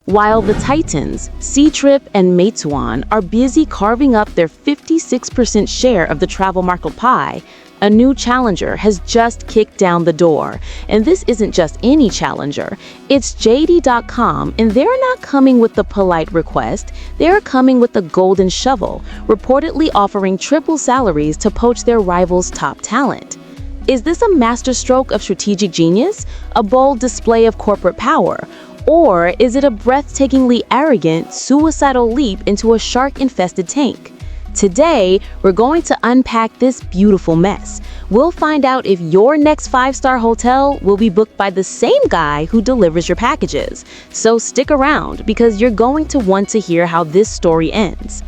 While the Titans, Ctrip and Meituan, are busy carving up their 56% share of the travel market pie, a new challenger has just kicked down the door. And this isn't just any challenger. It's JD.com, and they're not coming with the polite request. They're coming with the golden shovel, reportedly offering triple salaries to poach their rivals' top talent. Is this a masterstroke of strategic genius? A bold display of corporate power? Or is it a breathtakingly arrogant, suicidal leap into a shark-infested tank? Today, we're going to unpack this beautiful mess. We'll find out if your next 5-star hotel will be booked by the same guy who delivers your packages. So stick around, because you're going to want to hear how this story ends.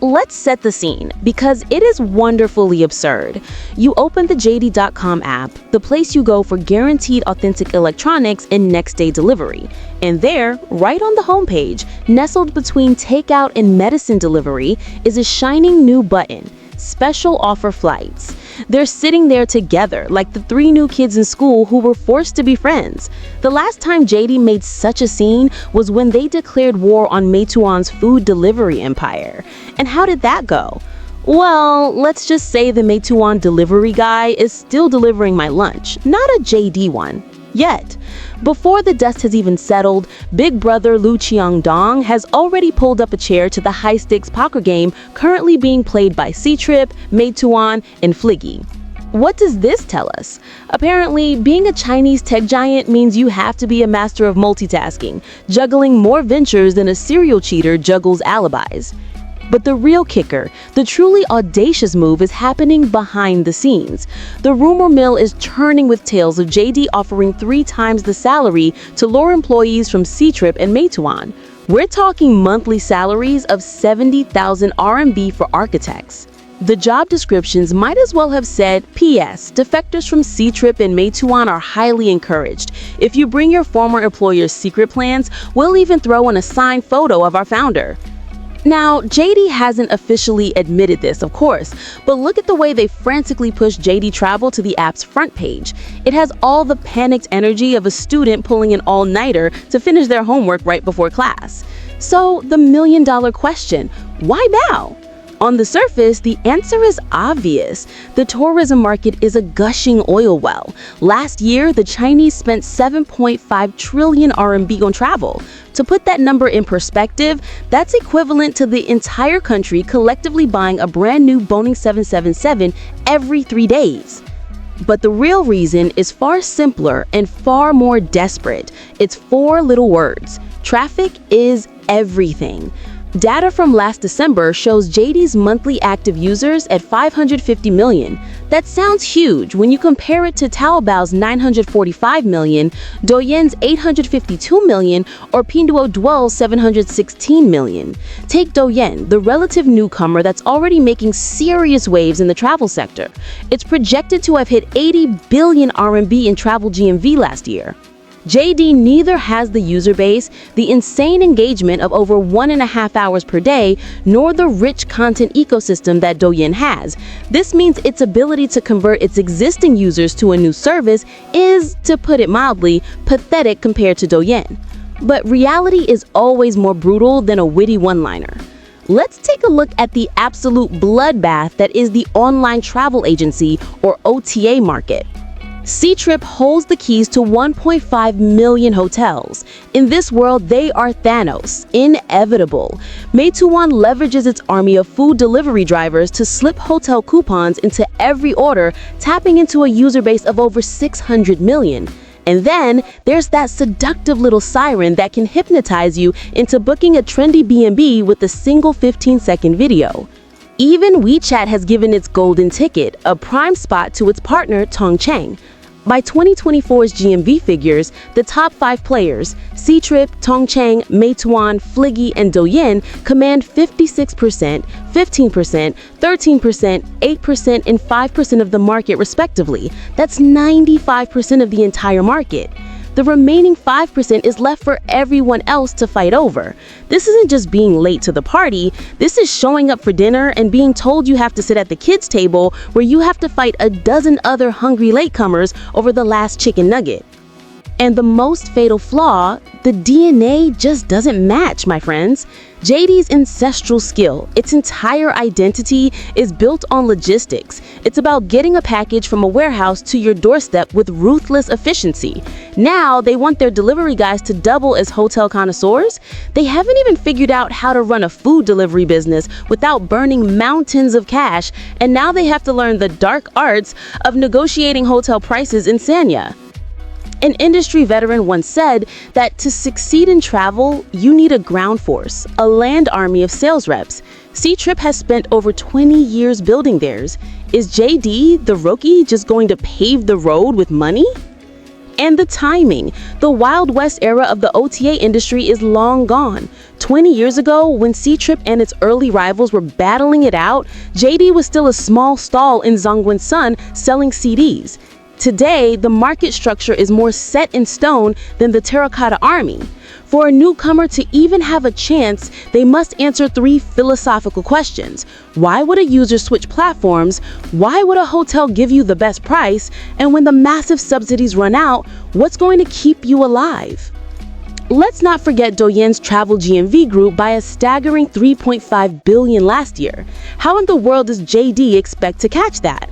Let's set the scene, because it is wonderfully absurd. You open the JD.com app, the place you go for guaranteed authentic electronics and next-day delivery. And there, right on the homepage, nestled between takeout and medicine delivery, is a shining new button: Special Offer Flights. They're sitting there together like the 3 new kids in school who were forced to be friends. The last time JD made such a scene was when they declared war on Meituan's food delivery empire. And how did that go? Well, let's just say the Meituan delivery guy is still delivering my lunch, not a JD one. Yet. Before the dust has even settled, Big Brother Lu Qiangdong has already pulled up a chair to the high-stakes poker game currently being played by Ctrip, Meituan, and Fliggy. What does this tell us? Apparently, being a Chinese tech giant means you have to be a master of multitasking, juggling more ventures than a serial cheater juggles alibis. But the real kicker, the truly audacious move, is happening behind the scenes. The rumor mill is churning with tales of JD offering 3 times the salary to lure employees from Ctrip and Meituan. We're talking monthly salaries of 70,000 RMB for architects. The job descriptions might as well have said, P.S. Defectors from Ctrip and Meituan are highly encouraged. If you bring your former employer's secret plans, we'll even throw in a signed photo of our founder. Now, JD hasn't officially admitted this, of course, but look at the way they frantically push JD Travel to the app's front page. It has all the panicked energy of a student pulling an all-nighter to finish their homework right before class. So, the million-dollar question, why bow? On the surface, the answer is obvious. The tourism market is a gushing oil well. Last year, the Chinese spent 7.5 trillion RMB on travel. To put that number in perspective, that's equivalent to the entire country collectively buying a brand new Boeing 777 every 3 days. But the real reason is far simpler and far more desperate. It's 4 little words. Traffic is everything. Data from last December shows JD's monthly active users at 550 million. That sounds huge when you compare it to Taobao's 945 million, Douyan's 852 million, or Pinduoduo's 716 million. Take Douyan, the relative newcomer that's already making serious waves in the travel sector. It's projected to have hit 80 billion RMB in travel GMV last year. JD neither has the user base, the insane engagement of over 1.5 hours per day, nor the rich content ecosystem that Douyin has. This means its ability to convert its existing users to a new service is, to put it mildly, pathetic compared to Douyin. But reality is always more brutal than a witty one-liner. Let's take a look at the absolute bloodbath that is the online travel agency, or OTA, market. Ctrip holds the keys to 1.5 million hotels. In this world, they are Thanos, inevitable. Meituan leverages its army of food delivery drivers to slip hotel coupons into every order, tapping into a user base of over 600 million. And then there's that seductive little siren that can hypnotize you into booking a trendy B&B with a single 15-second video. Even WeChat has given its golden ticket, a prime spot, to its partner Tongcheng. By 2024's GMV figures, the top 5 players, Ctrip, Tongcheng, Meituan, Fliggy, and Douyin, command 56%, 15%, 13%, 8%, and 5% of the market respectively. That's 95% of the entire market. The remaining 5% is left for everyone else to fight over. This isn't just being late to the party, this is showing up for dinner and being told you have to sit at the kids' table where you have to fight a dozen other hungry latecomers over the last chicken nugget. And the most fatal flaw, the DNA just doesn't match, my friends. JD's ancestral skill, its entire identity, is built on logistics. It's about getting a package from a warehouse to your doorstep with ruthless efficiency. Now, they want their delivery guys to double as hotel connoisseurs? They haven't even figured out how to run a food delivery business without burning mountains of cash, and now they have to learn the dark arts of negotiating hotel prices in Sanya. An industry veteran once said that to succeed in travel, you need a ground force, a land army of sales reps. C-Trip has spent over 20 years building theirs. Is JD, the rookie, just going to pave the road with money? And the timing. The Wild West era of the OTA industry is long gone. 20 years ago, when C-Trip and its early rivals were battling it out, JD was still a small stall in Zhongguancun selling CDs. Today, the market structure is more set in stone than the terracotta army. For a newcomer to even have a chance, they must answer 3 philosophical questions. Why would a user switch platforms? Why would a hotel give you the best price? And when the massive subsidies run out, what's going to keep you alive? Let's not forget Douyin's travel GMV grew by a staggering 3.5 billion last year. How in the world does JD expect to catch that?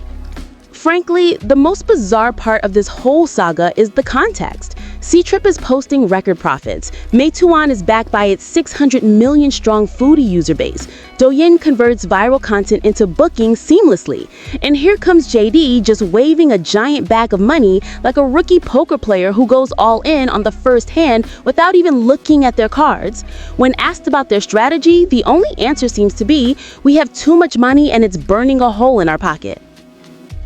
Frankly, the most bizarre part of this whole saga is the context. C-Trip is posting record profits. Meituan is backed by its 600 million strong foodie user base. Douyin converts viral content into bookings seamlessly. And here comes JD just waving a giant bag of money like a rookie poker player who goes all in on the first hand without even looking at their cards. When asked about their strategy, the only answer seems to be, we have too much money and it's burning a hole in our pocket.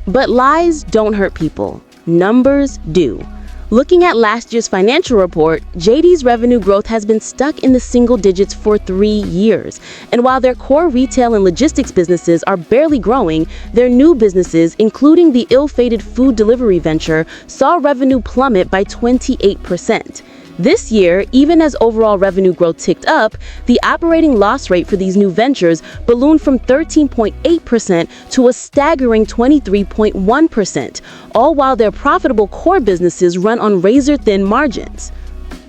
But lies don't hurt people. Numbers do. Looking at last year's financial report, JD's revenue growth has been stuck in the single digits for 3 years. And while their core retail and logistics businesses are barely growing, their new businesses, including the ill-fated food delivery venture, saw revenue plummet by 28%. This year, even as overall revenue growth ticked up, the operating loss rate for these new ventures ballooned from 13.8% to a staggering 23.1%, all while their profitable core businesses run on razor-thin margins.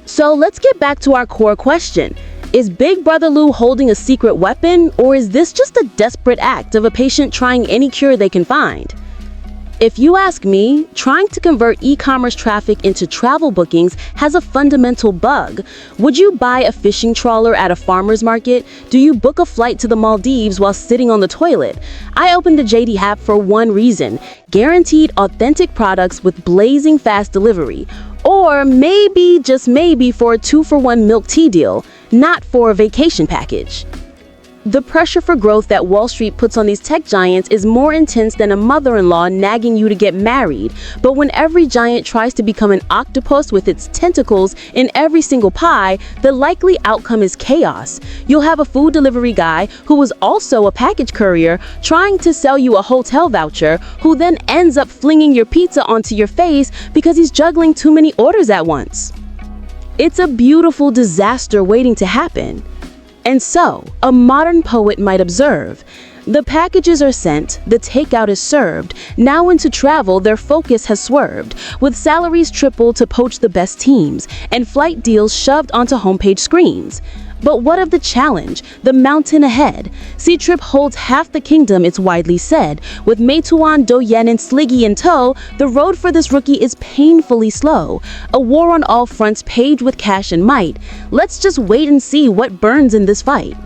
So let's get back to our core question. Is Big Brother Lou holding a secret weapon, or is this just a desperate act of a patient trying any cure they can find? If you ask me, trying to convert e-commerce traffic into travel bookings has a fundamental bug. Would you buy a fishing trawler at a farmer's market? Do you book a flight to the Maldives while sitting on the toilet? I opened the JD app for one reason: guaranteed authentic products with blazing fast delivery. Or maybe, just maybe, for a 2-for-1 milk tea deal, not for a vacation package. The pressure for growth that Wall Street puts on these tech giants is more intense than a mother-in-law nagging you to get married. But when every giant tries to become an octopus with its tentacles in every single pie, the likely outcome is chaos. You'll have a food delivery guy who is also a package courier trying to sell you a hotel voucher, who then ends up flinging your pizza onto your face because he's juggling too many orders at once. It's a beautiful disaster waiting to happen. And so, a modern poet might observe, the packages are sent, the takeout is served. Now into travel, their focus has swerved, with salaries tripled to poach the best teams, and flight deals shoved onto homepage screens. But what of the challenge, the mountain ahead? C-Trip holds half the kingdom, it's widely said. With Meituan, Douyin, and Sliggy in tow, the road for this rookie is painfully slow. A war on all fronts paved with cash and might. Let's just wait and see what burns in this fight.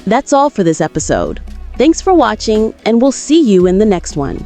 That's all for this episode. Thanks for watching, and we'll see you in the next one.